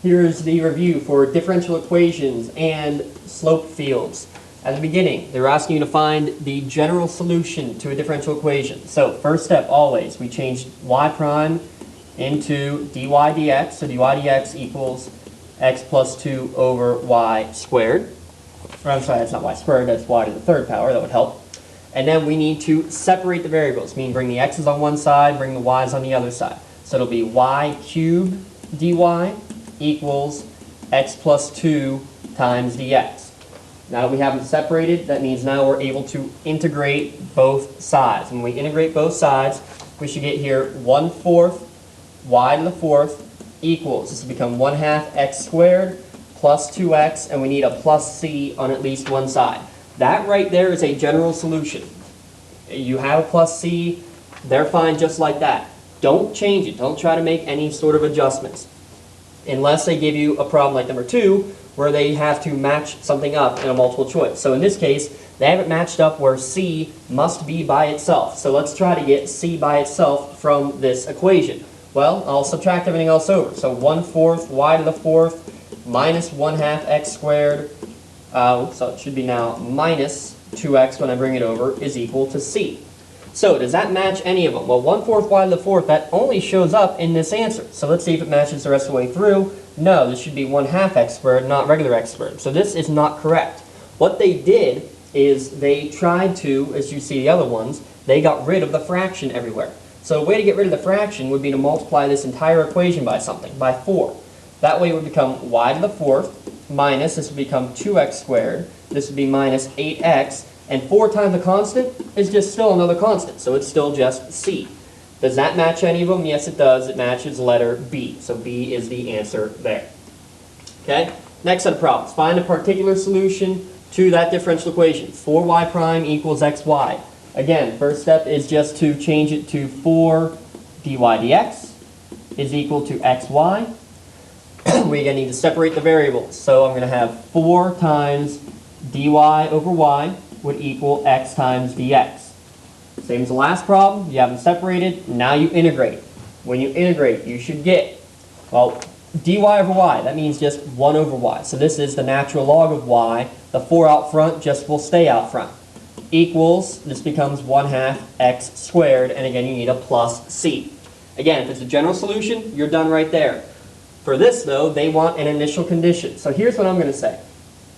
Here's the review for differential equations and slope fields. At the beginning, they were asking you to find the general solution to a differential equation. So first step, always, we changed y prime into dy dx. So dy dx equals x plus 2 over y squared. Or I'm sorry, that's not y squared, that's y to the third power. That would help. And then we need to separate the variables, meaning bring the x's on one side, bring the y's on the other side. So it'll be y cubed dy equals x plus 2 times dx. Now that we have them separated, that means now we're able to integrate both sides. When we integrate both sides, we should get here 1/4 y to the fourth equals, this will become 1/2 x squared plus 2x, and we need a plus c on at least one side. That right there is a general solution. You have a plus c, they're fine just like that. Don't change it. Don't try to make any sort of adjustments. Unless they give you a problem like number 2, where they have to match something up in a multiple choice. So in this case, they have it matched up where c must be by itself. So let's try to get c by itself from this equation. Well, I'll subtract everything else over. So 1/4 y to the fourth minus 1/2 x squared, so it should be now minus 2x when I bring it over, is equal to c. So does that match any of them? Well, 1/4 y to the fourth, that only shows up in this answer. So let's see if it matches the rest of the way through. No, this should be 1/2 x squared, not regular x squared. So this is not correct. What they did is they tried to, as you see the other ones, they got rid of the fraction everywhere. So a way to get rid of the fraction would be to multiply this entire equation by something, by 4. That way it would become y to the fourth minus, this would become 2x squared, this would be minus 8x, and 4 times a constant is just still another constant, so it's still just c. Does that match any of them? Yes, it does. It matches letter B. So B is the answer there. Okay? Next set of problems. Find a particular solution to that differential equation. 4y prime equals xy. Again, first step is just to change it to 4 dy dx is equal to xy. We're going to need to separate the variables. So I'm going to have 4 times dy over y would equal x times dx. Same as the last problem, you have them separated, now you integrate. When you integrate, you should get, well, dy over y, that means just 1 over y. So this is the natural log of y. The 4 out front just will stay out front. Equals, this becomes 1/2 x squared, and again you need a plus c. Again, if it's a general solution, you're done right there. For this though, they want an initial condition. So here's what I'm going to say.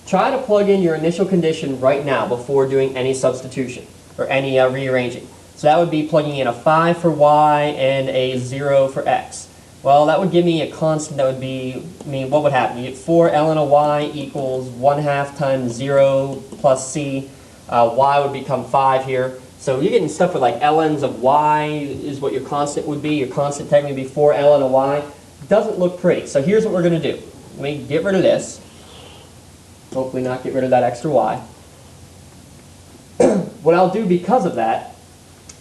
Try to plug in your initial condition right now before doing any substitution or any rearranging. So that would be plugging in a 5 for y and a 0 for x. Well, that would give me a constant that would be, what would happen? You get 4 ln of y equals 1/2 times 0 plus c. Y would become 5 here. So you're getting stuff with like ln's of y is what your constant would be. Your constant technically would be 4 ln of y. Doesn't look pretty. So here's what we're going to do. Let me get rid of this. Hopefully not get rid of that extra y. What I'll do because of that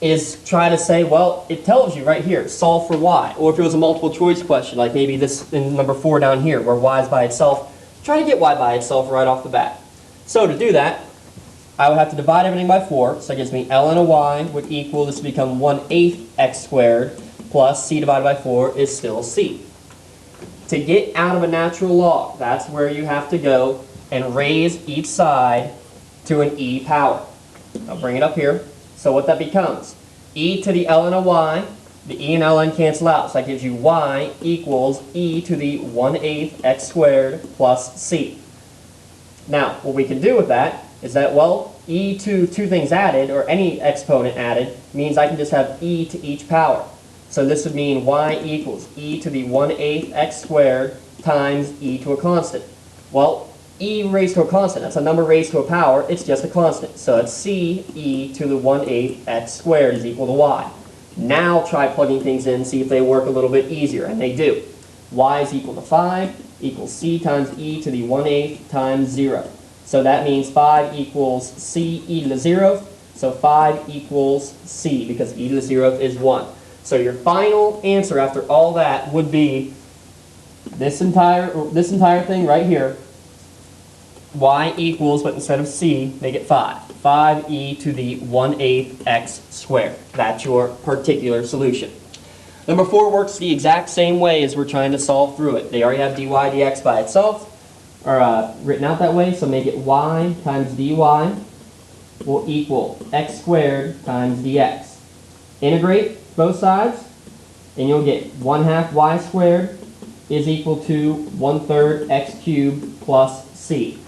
is try to say, well, it tells you right here, solve for y. Or if it was a multiple choice question, like maybe this in number 4 down here, where y is by itself, try to get y by itself right off the bat. So to do that, I would have to divide everything by 4. So it gives me ln of y would equal, this would become 1/8 x squared plus c divided by 4 is still c. To get out of a natural log, that's where you have to go and raise each side to an e power. I'll bring it up here. So what that becomes, e to the ln of y, the e and ln cancel out, so that gives you y equals e to the 1/8 x squared plus c. Now, what we can do with that is that, well, e to 2 things added, or any exponent added, means I can just have e to each power. So this would mean y equals e to the 1/8 x squared times e to a constant. Well, e raised to a constant, that's a number raised to a power, it's just a constant. So it's c e to the 1/8 x squared is equal to y. Now try plugging things in, see if they work a little bit easier, and they do. Y is equal to 5 equals c times e to the 1/8 times 0. So that means 5 equals c e to the 0th, so 5 equals c, because e to the 0th is 1. So your final answer after all that would be this entire thing right here, y equals, but instead of c, make it 5. 5e to the 1/8 x squared. That's your particular solution. Number 4 works the exact same way as we're trying to solve through it. They already have dy dx by itself, or written out that way, so make it y times dy will equal x squared times dx. Integrate both sides, and you'll get 1/2 y squared is equal to 1/3 x cubed plus c.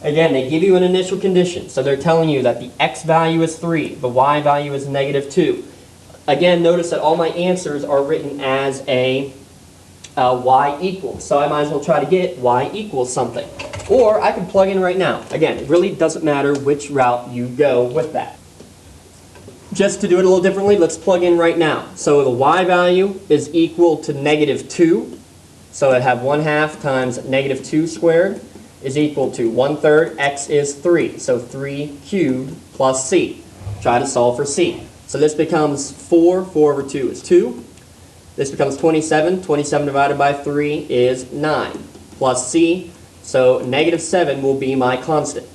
Again, they give you an initial condition, so they're telling you that the x value is 3, the y value is -2. Again, notice that all my answers are written as a y equals, so I might as well try to get y equals something. Or I can plug in right now. Again, it really doesn't matter which route you go with that. Just to do it a little differently, let's plug in right now. So the y value is equal to -2, so I'd have 1/2 times -2 squared is equal to 1/3, x is 3, so 3 cubed plus c. Try to solve for c. So this becomes 4 over 2 is 2. This becomes 27, 27 divided by 3 is 9, plus c, so -7 will be my constant.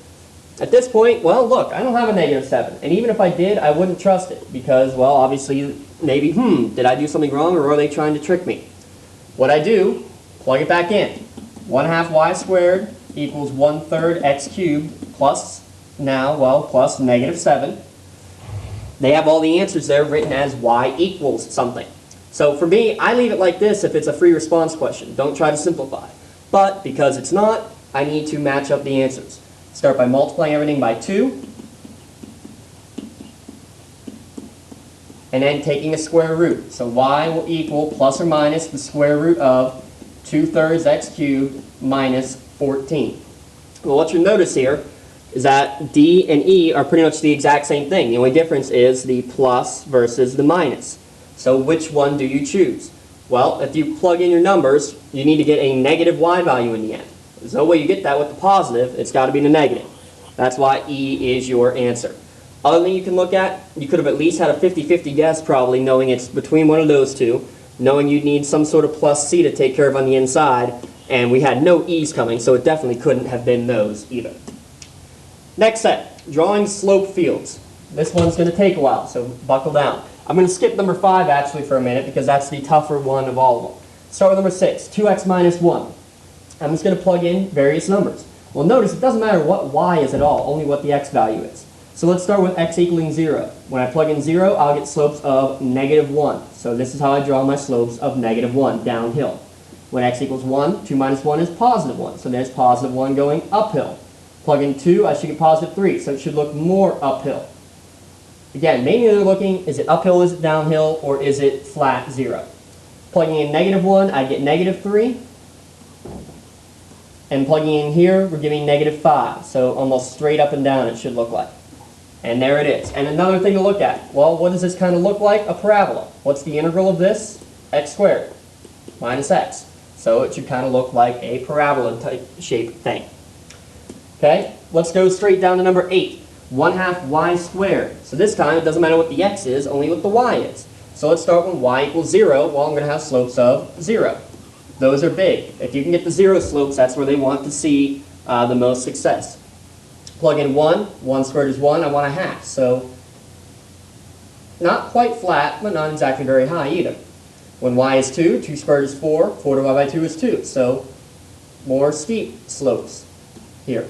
At this point, well, look, I don't have a -7, and even if I did, I wouldn't trust it, because, well, obviously, maybe, did I do something wrong, or are they trying to trick me? What I do, plug it back in. 1/2 y squared equals 1/3 x cubed plus, now, well, plus -7. They have all the answers there written as y equals something. So for me, I leave it like this if it's a free response question. Don't try to simplify. But because it's not, I need to match up the answers. Start by multiplying everything by 2. And then taking a square root. So y will equal plus or minus the square root of 2/3 x cubed minus 14. Well, what you'll notice here is that D and E are pretty much the exact same thing. The only difference is the plus versus the minus. So which one do you choose? Well, if you plug in your numbers, you need to get a negative y value in the end. There's no way you get that with the positive. It's got to be the negative. That's why E is your answer. Other thing you can look at, you could have at least had a 50-50 guess probably, knowing it's between one of those two, knowing you'd need some sort of plus C to take care of on the inside, and we had no E's coming, so it definitely couldn't have been those either. Next set, drawing slope fields. This one's going to take a while, so buckle down. I'm going to skip number 5 actually for a minute because that's the tougher one of all of them. Start with number 6, 2x minus 1. I'm just going to plug in various numbers. Well, notice it doesn't matter what y is at all, only what the x value is. So let's start with x equaling 0. When I plug in 0, I'll get slopes of -1. So this is how I draw my slopes of -1 downhill. When x equals 1, 2 minus 1 is positive 1. So there's positive 1 going uphill. Plug in 2, I should get positive 3. So it should look more uphill. Again, mainly they're looking, is it uphill, is it downhill, or is it flat 0? Plugging in -1, I get -3. And plugging in here, we're giving -5. So almost straight up and down it should look like. And there it is. And another thing to look at. Well, what does this kind of look like? A parabola. What's the integral of this? X squared minus x. So it should kind of look like a parabola type shaped thing. Okay, let's go straight down to number 8. 1/2 y squared. So this time it doesn't matter what the x is, only what the y is. So let's start when y equals 0. Well, I'm going to have slopes of 0. Those are big. If you can get the 0 slopes, that's where they want to see the most success. Plug in 1. 1 squared is 1. I want 1/2. So not quite flat, but not exactly very high either. When y is 2, 2 squared is 4. 4 divided by 2 is 2. So more steep slopes here.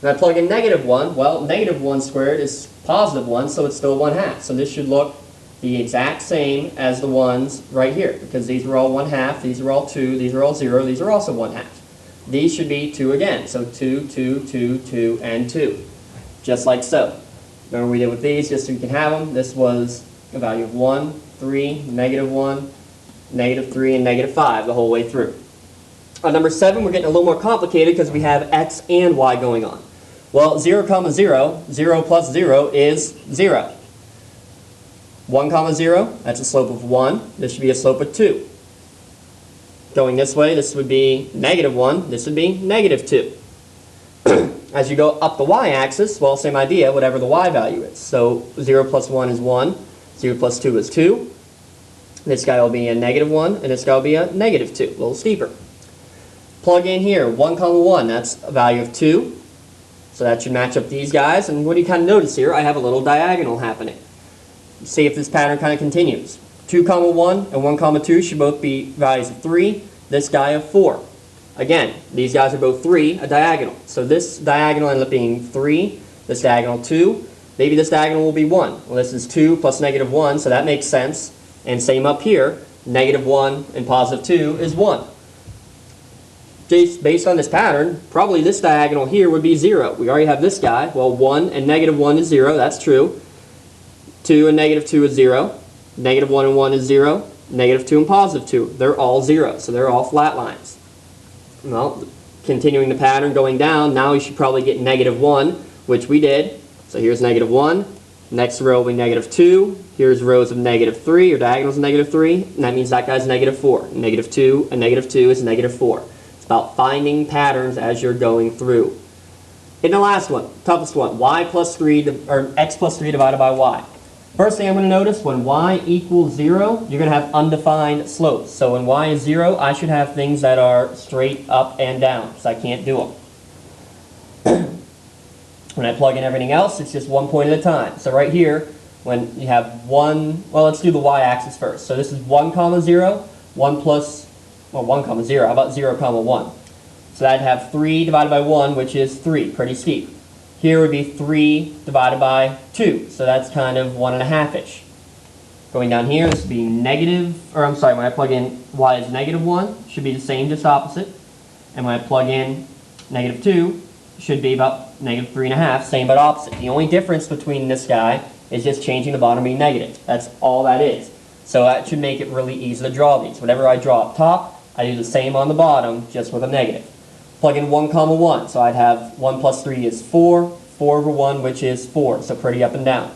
When I plug in -1, well, -1 squared is positive 1, so it's still 1/2. So this should look the exact same as the ones right here, because these are all 1/2, these are all 2, these are all 0, these are also 1/2. These should be 2 again, so 2, 2, 2, 2, and 2, just like so. Remember we did with these, just so you can have them. This was a value of 1, 3, -1, -3, and -5 the whole way through. On number 7, we're getting a little more complicated because we have x and y going on. Well, 0, 0, 0 plus 0 is 0. 1, 0, that's a slope of 1. This should be a slope of 2. Going this way, this would be -1. This would be -2. As you go up the y-axis, well, same idea, whatever the y value is. So 0 plus 1 is 1. 0 plus 2 is 2. This guy will be a -1, and this guy will be a -2, a little steeper. Plug in here, 1, 1, that's a value of 2. So that should match up these guys. And what do you kind of notice here? I have a little diagonal happening. See if this pattern kind of continues. 2 comma 1 and 1 comma 2 should both be values of 3. This guy of 4. Again, these guys are both 3, a diagonal. So this diagonal ends up being 3, this diagonal 2. Maybe this diagonal will be 1. Well, this is 2 plus negative 1, so that makes sense. And same up here, negative 1 and positive 2 is 1. Just based on this pattern, probably this diagonal here would be 0. We already have this guy. Well, 1 and negative 1 is 0, that's true. 2 and negative 2 is 0. Negative 1 and 1 is 0. Negative 2 and positive 2, they're all 0, so they're all flat lines. Well, continuing the pattern going down, now we should probably get negative 1, which we did. So here's negative 1. Next row will be negative 2. Here's rows of negative 3, or diagonals of negative 3, and that means that guy's negative 4. Negative 2 and negative 2 is negative 4. It's about finding patterns as you're going through. In the last one, toughest one, y plus 3, or x plus 3 divided by y. First thing I'm going to notice, when y equals 0, you're going to have undefined slopes. So when y is 0, I should have things that are straight up and down, because I can't do them. When I plug in everything else, it's just 1 point at a time. So right here, when you have 1, well, let's do the y-axis first. So this is 1 comma 0, 1 plus, well, 1 comma 0. How about 0 comma 1? So I'd have 3 divided by 1, which is 3, pretty steep. Here would be 3 divided by 2, so that's kind of 1.5-ish. Going down here, this would be negative, or I'm sorry, when I plug in y is negative 1, should be the same, just opposite. And when I plug in negative 2, should be about negative 3.5, same but opposite. The only difference between this guy is just changing the bottom being negative. That's all that is. So that should make it really easy to draw these. Whatever I draw up top, I do the same on the bottom, just with a negative. Plug in 1 comma 1, so I'd have 1 plus 3 is 4, 4 over 1, which is 4, so pretty up and down.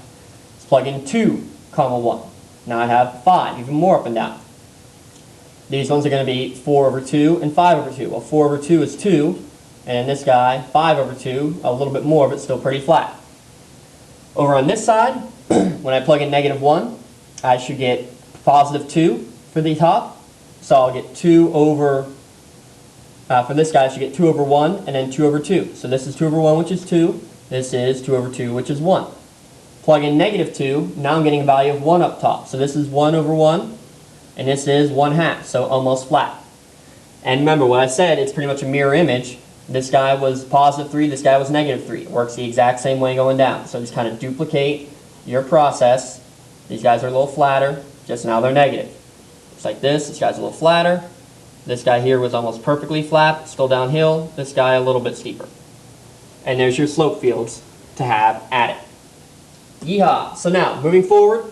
Let's plug in 2 comma 1. Now I have 5, even more up and down. These ones are going to be 4 over 2 and 5 over 2. Well, 4 over 2 is 2, and this guy, 5 over 2, a little bit more, but still pretty flat. Over on this side, when I plug in negative 1, I should get positive 2 for the top, so I'll get 2 over for this guy, I should get 2 over 1 and then 2 over 2. So this is 2 over 1, which is 2. This is 2 over 2, which is 1. Plug in negative 2. Now I'm getting a value of 1 up top. So this is 1 over 1, and this is 1/2, so almost flat. And remember what I said, it's pretty much a mirror image. This guy was positive 3, this guy was negative 3. It works the exact same way going down. So just kind of duplicate your process. These guys are a little flatter, just now they're negative. Just like this guy's a little flatter. This guy here was almost perfectly flat, still downhill. This guy a little bit steeper. And there's your slope fields to have at it. Yeehaw! So now, moving forward,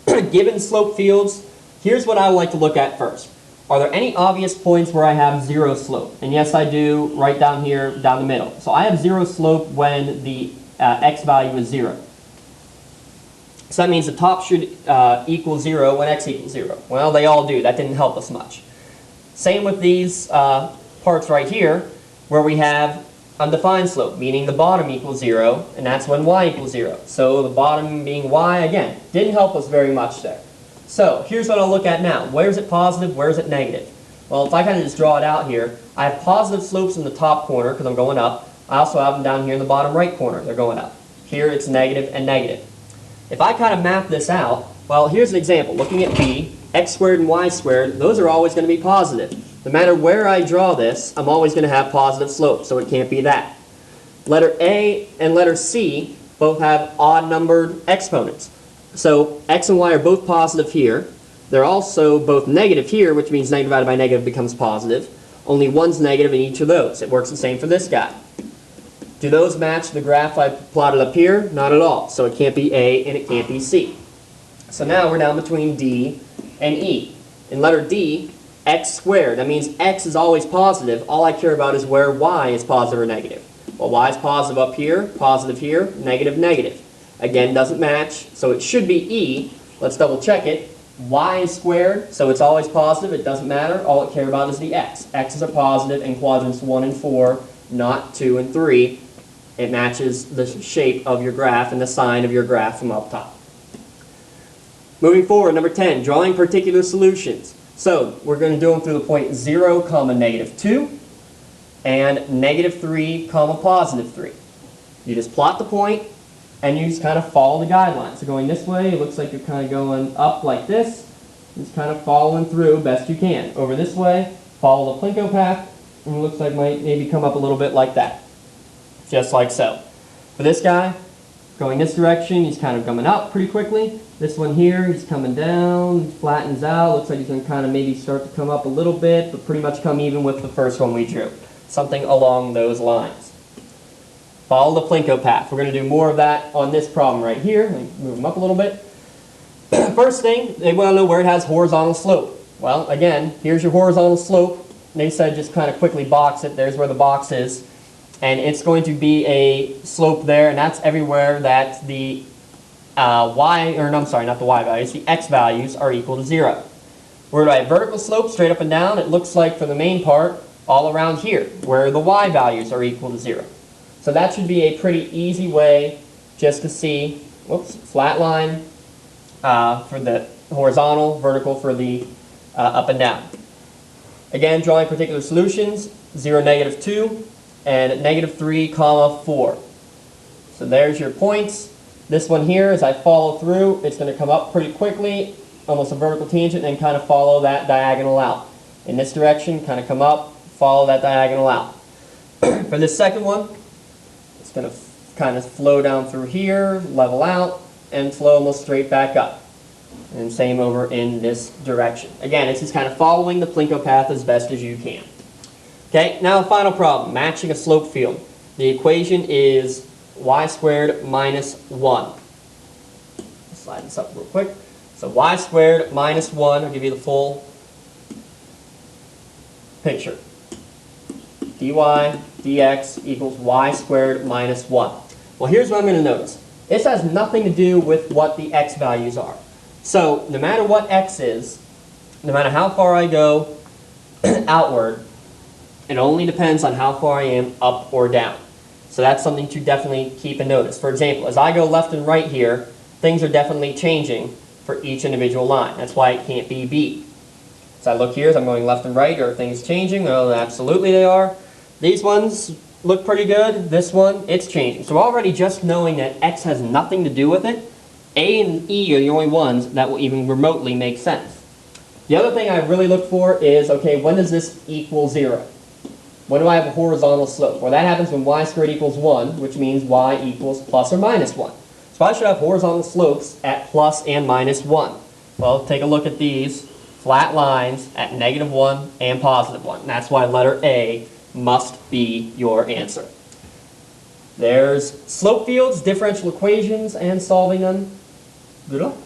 given slope fields, here's what I would like to look at first. Are there any obvious points where I have 0 slope? And yes, I do, right down here, down the middle. So I have 0 slope when the x value is 0. So that means the top should equal 0 when x equals 0. Well, they all do. That didn't help us much. Same with these parts right here, where we have undefined slope, meaning the bottom equals 0, and that's when y equals 0. So the bottom being y, again, didn't help us very much there. So here's what I'll look at now. Where is it positive? Where is it negative? Well, if I kind of just draw it out here, I have positive slopes in the top corner because I'm going up. I also have them down here in the bottom right corner. They're going up. Here it's negative and negative. If I kind of map this out, well, here's an example. Looking at B, x squared and y squared, those are always going to be positive. No matter where I draw this, I'm always going to have positive slopes, so it can't be that. Letter A and letter C both have odd-numbered exponents. So x and y are both positive here. They're also both negative here, which means negative divided by negative becomes positive. Only one's negative in each of those. It works the same for this guy. Do those match the graph I plotted up here? Not at all. So it can't be A and it can't be C. So now we're down between D and E. In letter D, x squared. That means x is always positive. All I care about is where y is positive or negative. Well, y is positive up here, positive here, negative, negative. Again, doesn't match, so it should be E. Let's double check it. Y is squared, so it's always positive. It doesn't matter. All it cares about is the x. X's are positive in quadrants 1 and 4, not 2 and 3. It matches the shape of your graph and the sign of your graph from up top. Moving forward, number 10, drawing particular solutions. So we're going to do them through the point 0, negative 2, and negative 3, positive 3. You just plot the point, and you just kind of follow the guidelines. So going this way, it looks like you're kind of going up like this, Just kind of following through best you can. Over this way, follow the plinko path, and it looks like might maybe come up a little bit like that. Just like so. For this guy, going this direction, he's kind of coming up pretty quickly. This one here, he's coming down, flattens out. Looks like he's going to kind of maybe start to come up a little bit, but pretty much come even with the first one we drew. Something along those lines. Follow the plinko path. We're going to do more of that on this problem right here. Let me move them up a little bit. First thing, they want to know where it has horizontal slope. Well, again, here's your horizontal slope. They said just kind of quickly box it. There's where the box is. And it's going to be a slope there, and that's everywhere that the the x values are equal to 0. Where do I have vertical slope, straight up and down? It looks like for the main part, all around here, where the y values are equal to 0. So that should be a pretty easy way just to see, flat line for the horizontal, vertical for the up and down. Again, drawing particular solutions, 0, -2, and -3, 4. So there's your points. This one here, as I follow through, it's going to come up pretty quickly, almost a vertical tangent, and kind of follow that diagonal out. In this direction, kind of come up, follow that diagonal out. For this second one, it's going to kind of flow down through here, level out, and flow almost straight back up. And same over in this direction. Again, it's just kind of following the plinko path as best as you can. Okay, now the final problem, matching a slope field. The equation is y squared minus 1. Slide this up real quick. So y squared minus 1, I'll give you the full picture. dy dx equals y squared minus 1. Well, here's what I'm going to notice. This has nothing to do with what the x values are. So no matter what x is, no matter how far I go outward, it only depends on how far I am up or down. So that's something to definitely keep in notice. For example, as I go left and right here, things are definitely changing for each individual line. That's why it can't be b. As I look here, as I'm going left and right, are things changing? Well, absolutely they are. These ones look pretty good. This one, it's changing. So already just knowing that x has nothing to do with it, a and e are the only ones that will even remotely make sense. The other thing I really look for is, okay, when does this equal 0? When do I have a horizontal slope? Well, that happens when y squared equals 1, which means y equals plus or minus 1. So I should have horizontal slopes at plus and minus 1. Well, take a look at these flat lines at -1 and +1. And that's why letter A must be your answer. There's slope fields, differential equations, and solving them. Good luck.